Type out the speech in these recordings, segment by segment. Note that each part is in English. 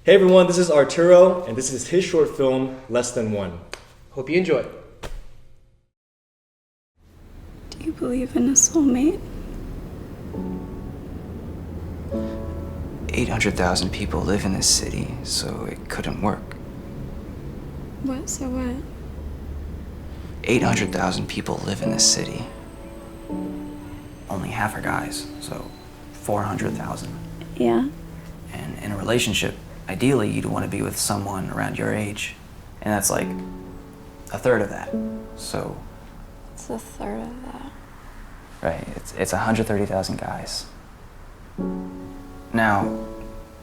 Hey everyone, this is Arturo, and this is his short film, Less Than One. Hope you enjoy. Do you believe in a soulmate? 800,000 people live in this city, so it couldn't work. What? So what? 800,000 people live in this city. Only half are guys, so 400,000. Yeah. And in a relationship, ideally you'd want to be with someone around your age. And that's like a third of that. So, It's a third of that. right, it's 130,000 guys. Now,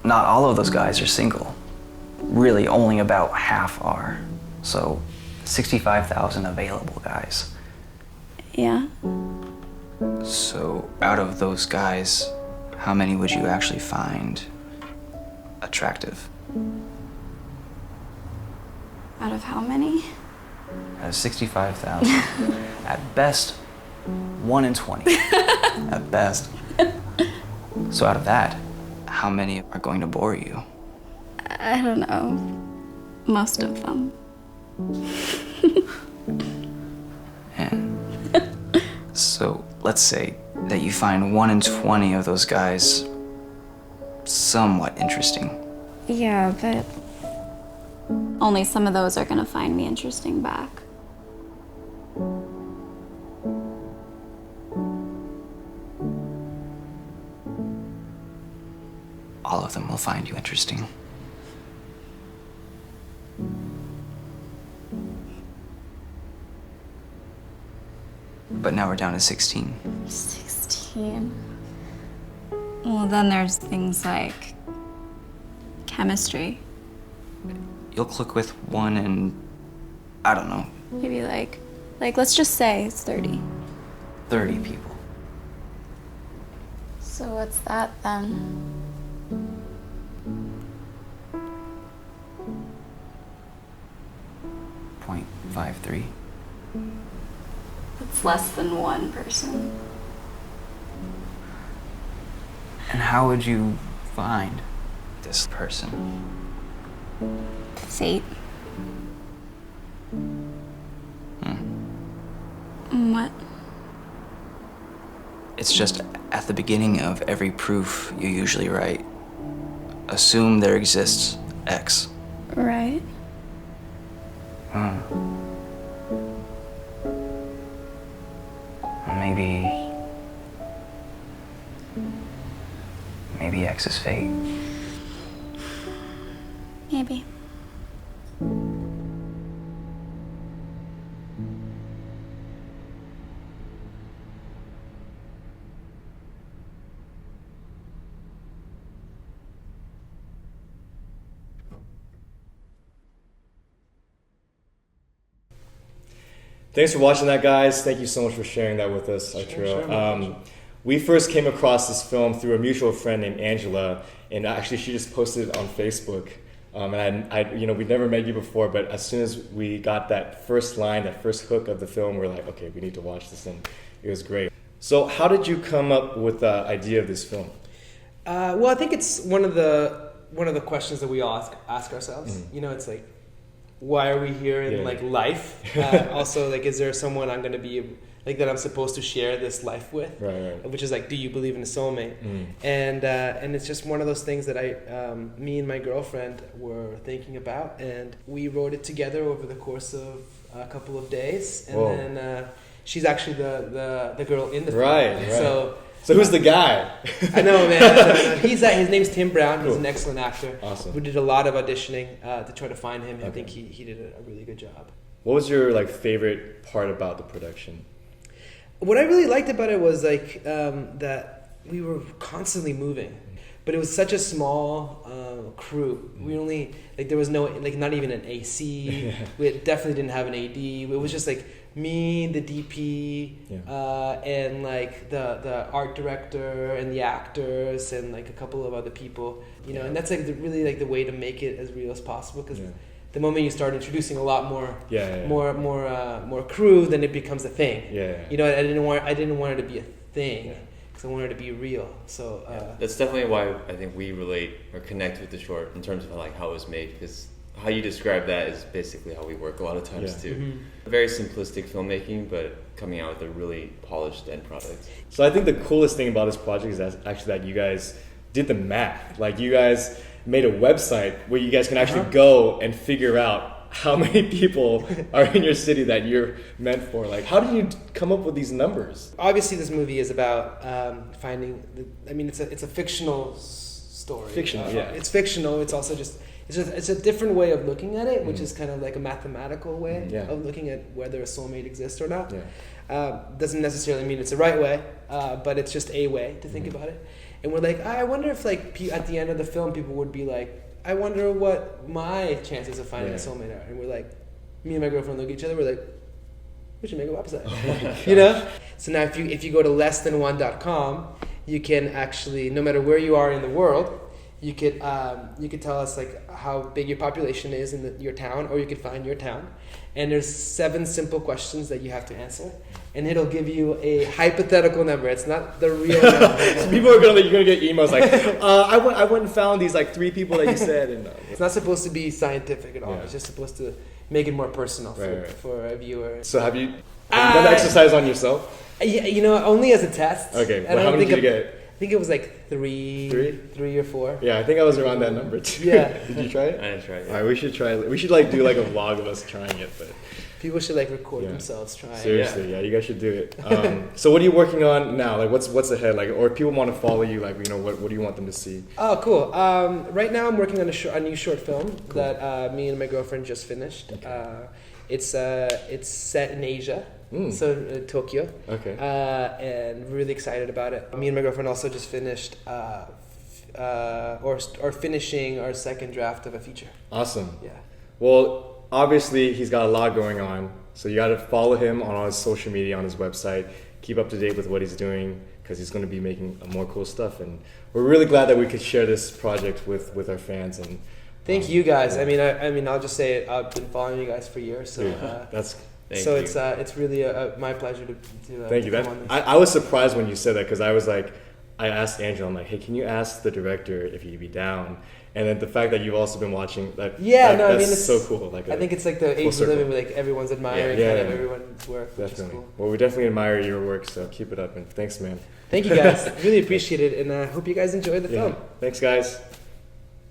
not all of those guys are single. Really, only about half are. So, 65,000 available guys. Yeah. So, out of those guys, how many would you actually find attractive? Out of how many? Out of 65,000. At best, 1 in 20. At best. So out of that, how many are going to bore you? I don't know. Most of them. And so let's say that you find 1 in 20 of those guys somewhat interesting. Yeah, but only some of those are gonna find me interesting back. All of them will find you interesting. But now we're down to 16. 16. Well, then there's things like chemistry. You'll click with one in, I don't know, Maybe like let's just say it's 30. 30 people. So what's that then? .53. It's less than one person. And how would you find this person? Fate. What? It's just at the beginning of every proof you usually write, assume there exists X. Right. Maybe X is fate. Maybe. Thanks for watching that, guys. Thank you so much for sharing that with us, Arturo. We first came across this film through a mutual friend named Angela, and actually she just posted it on Facebook. And I, we'd never met you before, but as soon as we got that first line, that first hook of the film, we're like, okay, we need to watch this, and it was great. So how did you come up with the idea of this film? Well, I think it's one of the questions that we all ask ourselves. Mm-hmm. It's like, why are we here in life? Also, like, is there someone I'm going to be like that I'm supposed to share this life with? Right. Which is like, do you believe in a soulmate? And it's just one of those things that me and my girlfriend were thinking about, and we wrote it together over the course of a couple of days, and then she's actually the girl in the film. Right. So who's the guy? I know, man. His name's Tim Brown. He's an excellent actor. Awesome. We did a lot of auditioning to try to find him. Okay. I think he did a really good job. What was your favorite part about the production? What I really liked about it was that we were constantly moving, but it was such a small crew. We only there was no not even an AC. We definitely didn't have an AD. It was just me, the DP, and the art director and the actors and a couple of other people. And that's really the way to make it as real as possible, because the moment you start introducing a lot more more crew, then it becomes a thing. I didn't want it to be a thing. because I want her to be real. So that's definitely why I think we relate or connect with the short in terms of like how it was made, because how you describe that is basically how we work a lot of times too. Mm-hmm. Very simplistic filmmaking, but coming out with a really polished end product. So I think the coolest thing about this project is actually that you guys did the math. Like you guys made a website where you guys can actually go and figure out how many people are in your city that you're meant for. Like, how did you come up with these numbers? obviously, this movie is about finding. It's a fictional story. Fictional, yeah. It's fictional. It's also it's a different way of looking at it, which is kind of like a mathematical way of looking at whether a soulmate exists or not. Doesn't necessarily mean it's the right way, but it's just a way to think about it. And we're like, I wonder if like at the end of the film, people would be like, I wonder what my chances of finding a soulmate are. And we're like, me and my girlfriend look at each other, we're like, we should make a website. You know? So now if you go to lessthan1.com, you can actually, no matter where you are in the world, you could tell us like how big your population is in your town, or you could find your town. And there's 7 simple questions that you have to answer, and it'll give you a hypothetical number. It's not the real number. So you're gonna get emails like, I went and found these like 3 people that you said, and it's not supposed to be scientific at all. Yeah. It's just supposed to make it more personal Right. for a viewer. So have you done the exercise on yourself? Yeah, only as a test. Okay, And well, I how don't many did you think get? I think it was like 3 or 4. Yeah, I think I was around that number too. Yeah. Did you try it? I didn't try it. All right, we should try it. We should like do like a vlog of us trying it, but People should like record Yeah. themselves trying. seriously, yeah, you guys should do it. So what are you working on now? Like, what's ahead? Like, or if people want to follow you, like, what do you want them to see? Oh, cool. Right now I'm working on a new short film that me and my girlfriend just finished. It's set in Asia, so Tokyo. Okay. And really excited about it. Me and my girlfriend also just finished, or finishing our second draft of a feature. Awesome. Yeah. Well, obviously he's got a lot going on, so you got to follow him on all his social media, on his website. Keep up to date with what he's doing, because he's going to be making more cool stuff. And we're really glad that we could share this project with our fans. And Thank you guys. I mean, I'll just say it. I've been following you guys for years, so that's. Thank you. it's really my pleasure to Thank you. come on this. I was surprised when you said that, because I was like, I asked Angela, I'm like, hey, can you ask the director if he'd be down? And then the fact that you've also been watching that, that's it's so cool. Like, I think it's like the age we circle. live in, where like everyone's admiring Yeah, kind of yeah. everyone's work, which Definitely. is cool. Well, we definitely admire your work, so keep it up, and thanks, man. Thank you guys, really appreciate it, and I hope you guys enjoyed the film. Thanks, guys.